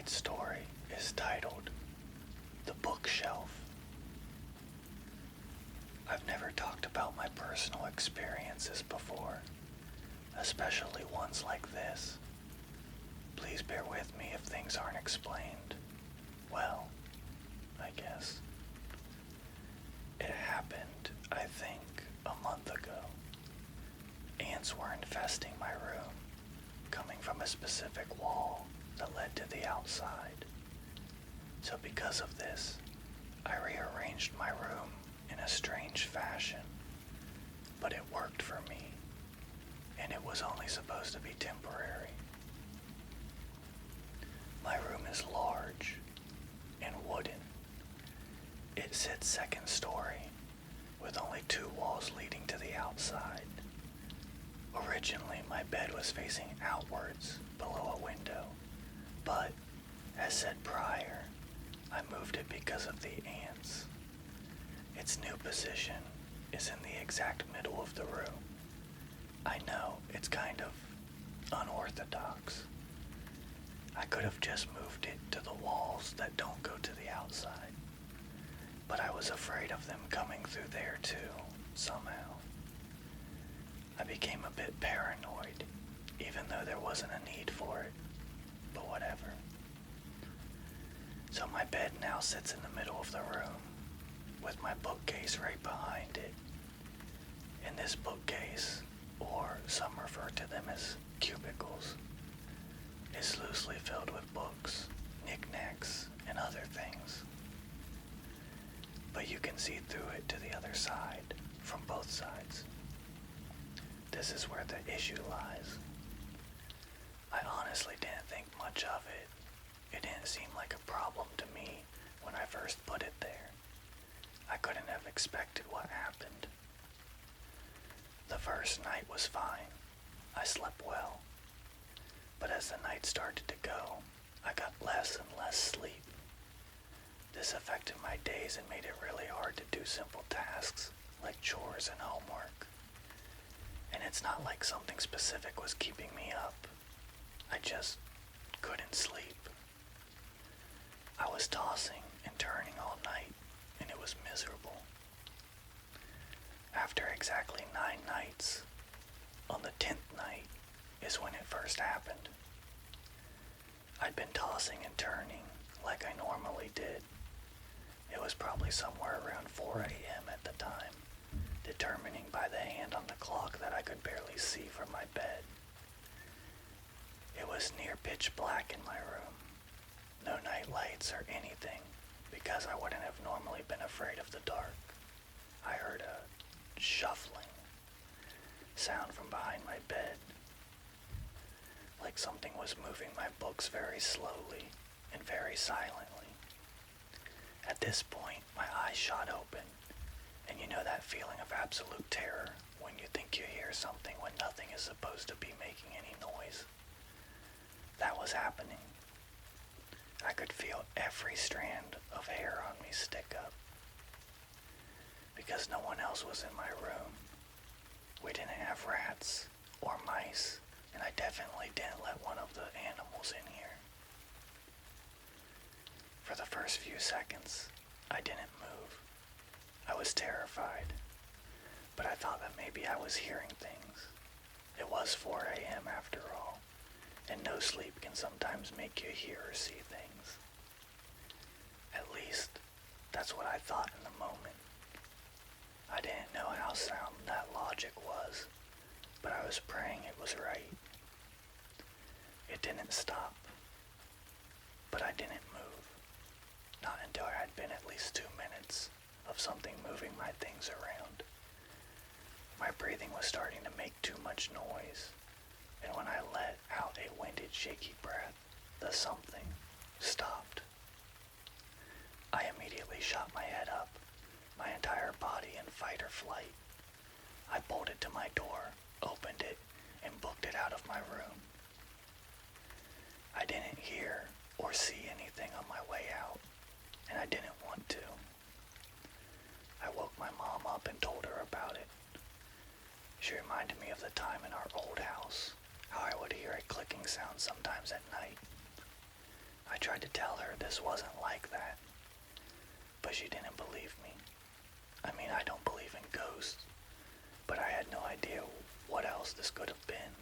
Tonight's story is titled The Bookshelf. I've never talked about my personal experiences before, especially ones like this. Please bear with me if things aren't explained. Well, I guess. It happened, I think, a month ago. Ants were infesting my room, coming from a specific wall that led to the outside. So because of this, I rearranged my room in a strange fashion, but it worked for me, and it was only supposed to be temporary. My room is large and wooden. It sits second story, with only 2 walls leading to the outside. Originally, my bed was facing outwards below a window, but, as said prior, I moved it because of the ants. Its new position is in the exact middle of the room. I know, it's kind of unorthodox. I could have just moved it to the walls that don't go to the outside, but I was afraid of them coming through there too, somehow. I became a bit paranoid, even though there wasn't a need for it, but whatever. So my bed now sits in the middle of the room, with my bookcase right behind it. And this bookcase, or some refer to them as cubicles, is loosely filled with books, knickknacks, and other things. But you can see through it to the other side, from both sides. This is where the issue lies. I honestly didn't think much of it. It didn't seem like a problem to me when I first put it there. I couldn't have expected what happened. The first night was fine. I slept well. But as the night started to go, I got less and less sleep. This affected my days and made it really hard to do simple tasks like chores and homework. And it's not like something specific was keeping me up. I just couldn't sleep. I was tossing and turning all night, and it was miserable. After exactly 9 nights, on the 10th night is when it first happened. I'd been tossing and turning like I normally did. It was probably somewhere around 4 a.m. at the time, determining by the hand on the clock that I could barely see from my bed. It was near pitch black in my room. No night lights or anything, because I wouldn't have normally been afraid of the dark. I heard a shuffling sound from behind my bed, like something was moving my books very slowly and very silently. At this point, my eyes shot open, and you know that feeling of absolute terror when you think you hear something when nothing is supposed to be making any noise. That was happening. I could feel every strand of hair on me stick up. Because no one else was in my room. We didn't have rats or mice, and I definitely didn't let one of the animals in here. For the first few seconds, I didn't move. I was terrified, but I thought that maybe I was hearing things. It was 4 a.m. after all, and no sleep can sometimes make you hear or see things. At least, that's what I thought in the moment. I didn't know how sound that logic was, but I was praying it was right. It didn't stop, but I didn't move. Not until I had been at least 2 minutes of something moving my things around. My breathing was starting to make too much noise, and when I let out a winded, shaky breath, the something stopped. I immediately shot my head up, my entire body in fight or flight. I bolted to my door, opened it, and booked it out of my room. I didn't hear or see anything on my way out, and I didn't want to. I woke my mom up and told her about it. She reminded me of the time in our old house, how I would hear a clicking sound sometimes at night. I tried to tell her this wasn't like that, but she didn't believe me. I mean, I don't believe in ghosts, but I had no idea what else this could have been.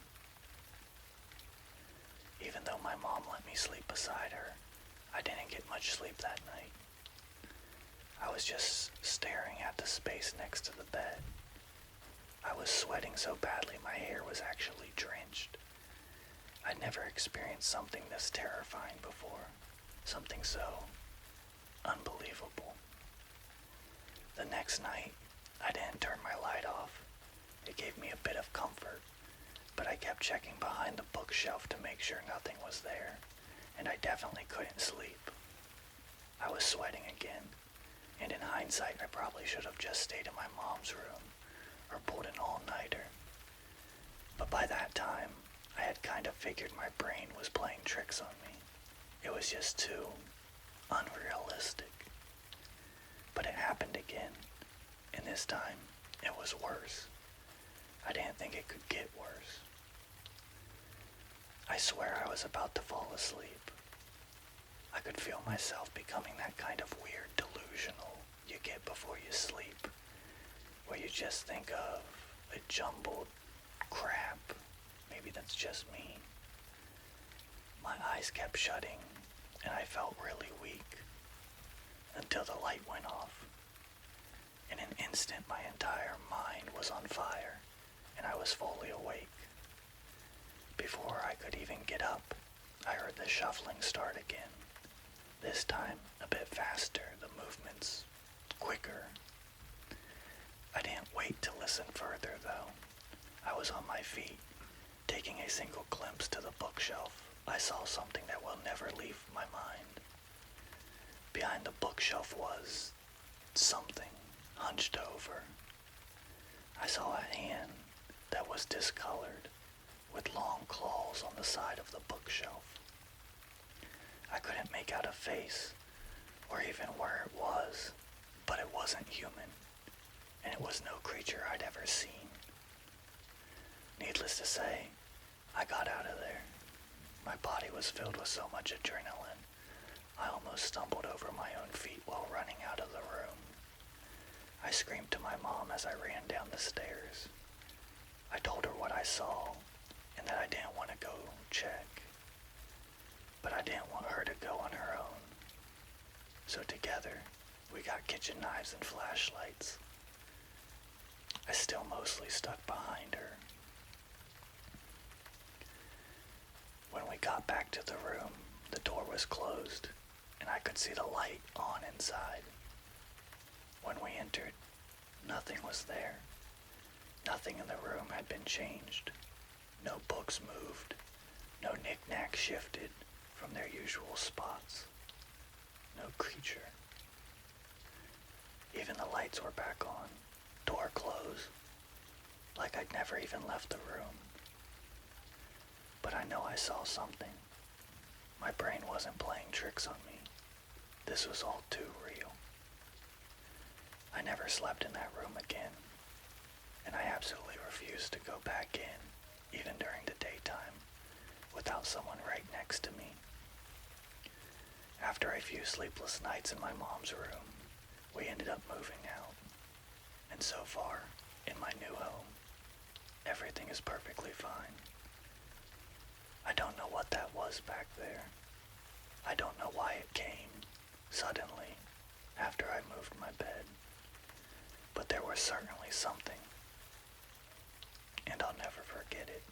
Even though my mom let me sleep beside her, I didn't get much sleep that night. I was just staring at the space next to the bed. I was sweating so badly my hair was actually drenched. I'd never experienced something this terrifying before, something so unbelievable. The next night, I didn't turn my light off. It gave me a bit of comfort, but I kept checking behind the bookshelf to make sure nothing was there, and I definitely couldn't sleep. I was sweating again, and in hindsight, I probably should have just stayed in my mom's room or pulled an all-nighter. But by that time, I had kind of figured my brain was playing tricks on me. It was just too unrealistic. But it happened again, and this time, it was worse. I didn't think it could get worse. I swear I was about to fall asleep. I could feel myself becoming that kind of weird delusional you get before you sleep, where you just think of a jumbled crap. Maybe that's just me. My eyes kept shutting, and I felt really weak, until the light went off. In an instant, my entire mind was on fire, and I was fully awake. Before I could even get up, I heard the shuffling start again. This time, a bit faster, the movements quicker. I didn't wait to listen further, though. I was on my feet. Taking a single glimpse to the bookshelf, I saw something that will never leave my mind. Behind the bookshelf was something hunched over. I saw a hand that was discolored, with long claws on the side of the bookshelf. I couldn't make out a face, or even where it was, but it wasn't human, and it was no creature I'd ever seen. Needless to say, I got out of there. My body was filled with so much adrenaline, I almost stumbled over my own feet while running out of the room. I screamed to my mom as I ran down the stairs. I told her what I saw, and that I didn't want to go check. But I didn't want her to go on her own. So together, we got kitchen knives and flashlights. I still mostly stuck behind her. When we got back to the room, the door was closed, and I could see the light on inside. When we entered, nothing was there. Nothing in the room had been changed. No books moved. No knickknacks shifted from their usual spots. No creature. Even the lights were back on, door closed, like I'd never even left the room. But I know I saw something. My brain wasn't playing tricks on me. This was all too real. I never slept in that room again, and I absolutely refused to go back in, even during the daytime, without someone right next to me. After a few sleepless nights in my mom's room, we ended up moving out. And so far, in my new home, everything is perfectly fine. I don't know what that was back there. I don't know why it came suddenly after I moved my bed. But there was certainly something, and I'll never forget it.